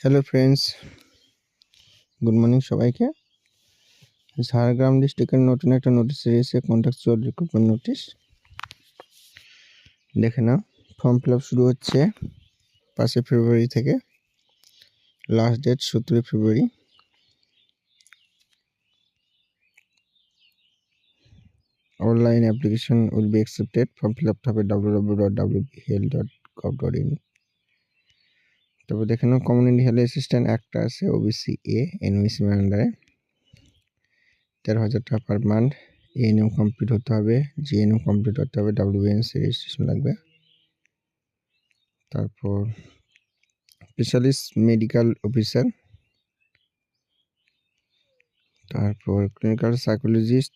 Hello friends, good morning সবাইকে। ঝাড়গ্রাম ডিস্ট্রিক্টের নতুন একটা নোটিশ এসেছে, কন্ট্রাকচুয়াল রিক্রুটমেন্ট নোটিশ। দেখে নাও, ফর্ম ফিল আপ শুরু হচ্ছে 5 ফেব্রুয়ারি থেকে, লাস্ট ডেট 17 ফেব্রুয়ারি। Online application will be accepted. Form fill আপটা হবে www.wbhl.gov.in। তারপর দেখে নাও, কমিউনিটি হেলথ অ্যাসিস্ট্যান্ট একটা আছে, ওবিসি এ, এনওসি আন্ডারে, 13,000 টাকা পার মান্থ। এএনএম কমপ্লিট হতে হবে, জিএনএম কমপ্লিট হতে হবে, WBNC রেজিস্ট্রেশন লাগবে। তারপর স্পেশালিস্ট মেডিকেল অফিসার, তারপর ক্লিনিক্যাল সাইকোলজিস্ট,